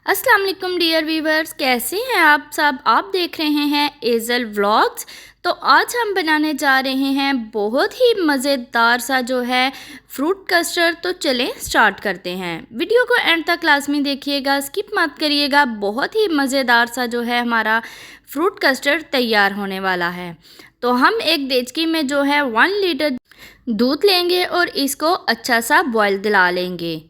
अस्सलाम वालेकुम dear viewers, कैसे हैं आप सब। आप देख रहे हैं एजल व्लॉग्स। तो आज हम बनाने जा रहे हैं बहुत ही मज़ेदार सा जो है फ्रूट कस्टर्ड। तो चलें स्टार्ट करते हैं। वीडियो को एंड तक लाजमी देखिएगा, स्किप मत करिएगा। बहुत ही मज़ेदार सा जो है हमारा फ्रूट कस्टर्ड तैयार होने वाला है। तो हम एक देचकी में जो है 1 लीटर दूध लेंगे और इसको अच्छा सा बॉयल दिला लेंगे।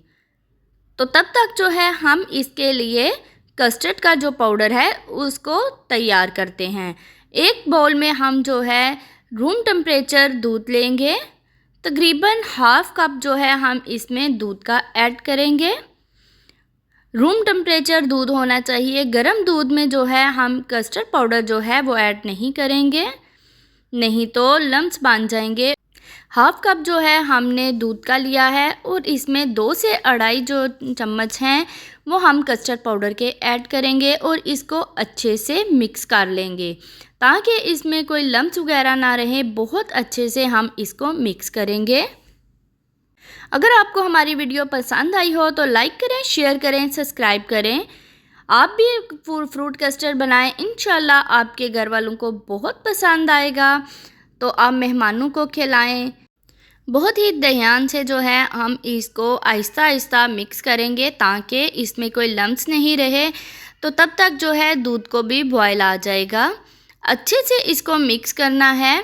तो तब तक जो है हम इसके लिए कस्टर्ड का जो पाउडर है उसको तैयार करते हैं। एक बाउल में हम जो है रूम टेम्परेचर दूध लेंगे। तकरीबन हाफ़ कप जो है हम इसमें दूध का ऐड करेंगे। रूम टेम्परेचर दूध होना चाहिए। गर्म दूध में जो है हम कस्टर्ड पाउडर जो है वो ऐड नहीं करेंगे, नहीं तो लम्स बन जाएंगे। हाफ़ कप जो है हमने दूध का लिया है और इसमें 2 से 2.5 जो चम्मच हैं वो हम कस्टर्ड पाउडर के ऐड करेंगे और इसको अच्छे से मिक्स कर लेंगे ताकि इसमें कोई लम्स वगैरह ना रहे। बहुत अच्छे से हम इसको मिक्स करेंगे। अगर आपको हमारी वीडियो पसंद आई हो तो लाइक करें, शेयर करें, सब्सक्राइब करें। आप भी फ्रूट कस्टर्ड बनाएं, इंशाल्लाह आपके घर वालों को बहुत पसंद आएगा। तो आप मेहमानों को खिलाएं। बहुत ही ध्यान से जो है हम इसको आहिस्ता आहिस्ता मिक्स करेंगे ताकि इसमें कोई लम्स नहीं रहे। तो तब तक जो है दूध को भी बॉयल आ जाएगा। अच्छे से इसको मिक्स करना है।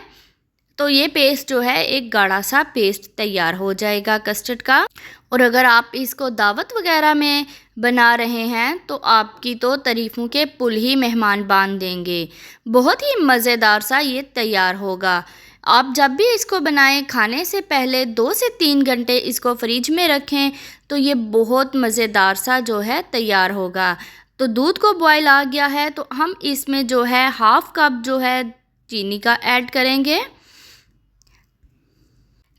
तो ये पेस्ट जो है एक गाढ़ा सा पेस्ट तैयार हो जाएगा कस्टर्ड का। और अगर आप इसको दावत वगैरह में बना रहे हैं तो आपकी तो तारीफ़ों के पुल ही मेहमान बांध देंगे। बहुत ही मज़ेदार सा ये तैयार होगा। आप जब भी इसको बनाएं खाने से पहले 2 से 3 घंटे इसको फ्रिज में रखें तो ये बहुत मज़ेदार सा जो है तैयार होगा। तो दूध को बॉयल आ गया है तो हम इसमें जो है हाफ़ कप जो है चीनी का ऐड करेंगे।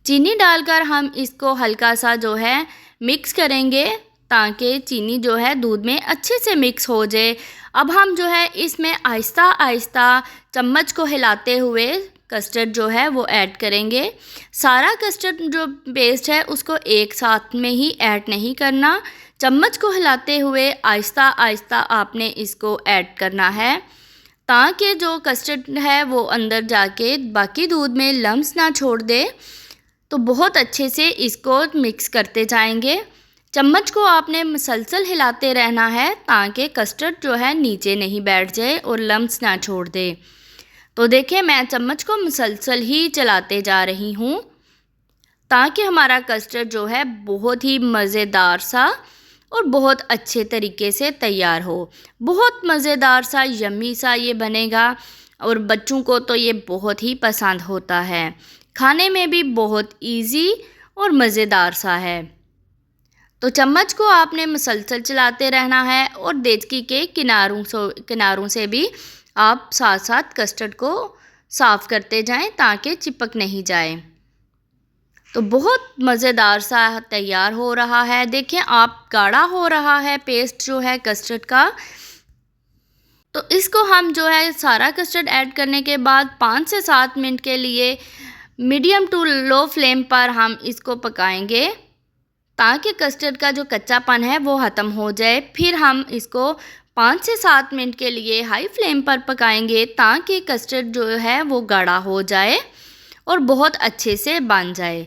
चीनी डालकर हम इसको हल्का सा जो है मिक्स करेंगे ताकि चीनी जो है दूध में अच्छे से मिक्स हो जाए। अब हम जो है इसमें आहिस्ता आहिस्ता चम्मच को हिलाते हुए कस्टर्ड जो है वो ऐड करेंगे। सारा कस्टर्ड जो पेस्ट है उसको एक साथ में ही ऐड नहीं करना। चम्मच को हिलाते हुए आहिस्ता आहिस्ता आपने इसको ऐड करना है ताकि जो कस्टर्ड है वो अंदर जाके बाकी दूध में लम्स ना छोड़ दे। तो बहुत अच्छे से इसको मिक्स करते जाएंगे। चम्मच को आपने मुसलसल हिलाते रहना है ताकि कस्टर्ड जो है नीचे नहीं बैठ जाए और लम्स ना छोड़ दे। तो देखिए मैं चम्मच को मुसलसल ही चलाते जा रही हूँ ताकि हमारा कस्टर्ड जो है बहुत ही मज़ेदार सा और बहुत अच्छे तरीके से तैयार हो। बहुत मज़ेदार सा यम्मी सा ये बनेगा और बच्चों को तो ये बहुत ही पसंद होता है। खाने में भी बहुत इजी और मज़ेदार सा है। तो चम्मच को आपने मुसलसल चलाते रहना है और देचकी के किनारों से भी आप साथ साथ कस्टर्ड को साफ़ करते जाएं ताकि चिपक नहीं जाए। तो बहुत मज़ेदार सा तैयार हो रहा है। देखें आप गाढ़ा हो रहा है पेस्ट जो है कस्टर्ड का। तो इसको हम जो है सारा कस्टर्ड ऐड करने के बाद 5 से 7 मिनट के लिए मीडियम टू लो फ्लेम पर हम इसको पकाएंगे ताकि कस्टर्ड का जो कच्चापन है वो ख़त्म हो जाए। फिर हम इसको 5 से 7 मिनट के लिए हाई फ्लेम पर पकाएंगे ताकि कस्टर्ड जो है वो गाढ़ा हो जाए और बहुत अच्छे से बन जाए।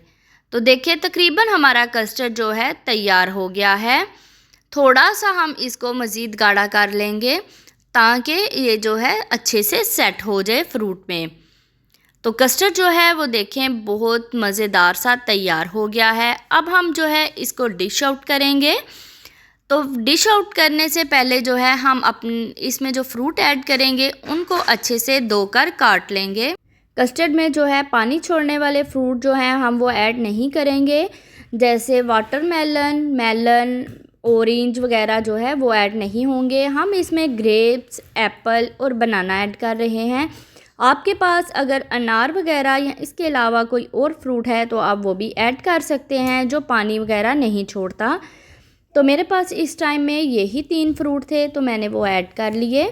तो देखिए तकरीबन हमारा कस्टर्ड जो है तैयार हो गया है। थोड़ा सा हम इसको मज़ीद गाढ़ा कर लेंगे ताकि ये जो है अच्छे से सेट हो जाए फ्रूट में। तो कस्टर्ड जो है वो देखें बहुत मज़ेदार सा तैयार हो गया है। अब हम जो है इसको डिश आउट करेंगे। तो डिश आउट करने से पहले जो है हम इसमें जो फ्रूट ऐड करेंगे उनको अच्छे से धोकर काट लेंगे। कस्टर्ड में जो है पानी छोड़ने वाले फ्रूट जो हैं हम वो ऐड नहीं करेंगे, जैसे वाटरमेलन, मेलन, ऑरेंज वगैरह जो है वो ऐड नहीं होंगे। हम इसमें ग्रेप्स, एप्पल और बनाना ऐड कर रहे हैं। आपके पास अगर अनार वगैरह या इसके अलावा कोई और फ्रूट है तो आप वो भी ऐड कर सकते हैं जो पानी वगैरह नहीं छोड़ता। तो मेरे पास इस टाइम में यही 3 फ्रूट थे तो मैंने वो ऐड कर लिए।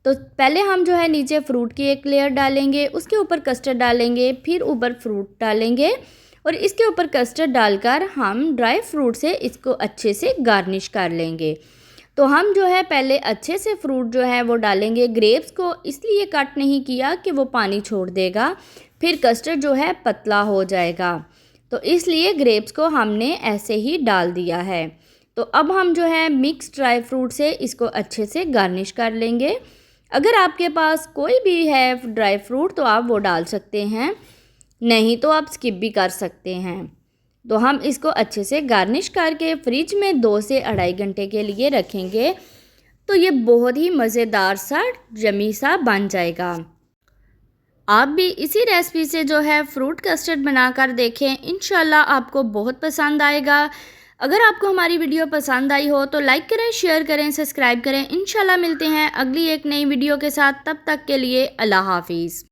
तो पहले हम जो है नीचे फ्रूट की एक लेयर डालेंगे, उसके ऊपर कस्टर्ड डालेंगे, फिर ऊपर फ्रूट डालेंगे और इसके ऊपर कस्टर्ड डालकर हम ड्राई फ्रूट से इसको अच्छे से गार्निश कर लेंगे। तो हम जो है पहले अच्छे से फ्रूट जो है वो डालेंगे। ग्रेप्स को इसलिए कट नहीं किया कि वो पानी छोड़ देगा, फिर कस्टर्ड जो है पतला हो जाएगा, तो इसलिए ग्रेप्स को हमने ऐसे ही डाल दिया है। तो अब हम जो है मिक्स ड्राई फ्रूट से इसको अच्छे से गार्निश कर लेंगे। अगर आपके पास कोई भी है ड्राई फ्रूट तो आप वो डाल सकते हैं, नहीं तो आप स्किप भी कर सकते हैं। तो हम इसको अच्छे से गार्निश करके फ्रिज में 2 से 2.5 घंटे के लिए रखेंगे, तो ये बहुत ही मज़ेदार सा यम्मी सा बन जाएगा। आप भी इसी रेसिपी से जो है फ्रूट कस्टर्ड बनाकर देखें, इंशाल्लाह आपको बहुत पसंद आएगा। अगर आपको हमारी वीडियो पसंद आई हो तो लाइक करें, शेयर करें, सब्सक्राइब करें। इंशाल्लाह मिलते हैं अगली एक नई वीडियो के साथ, तब तक के लिए अल्लाह हाफिज़।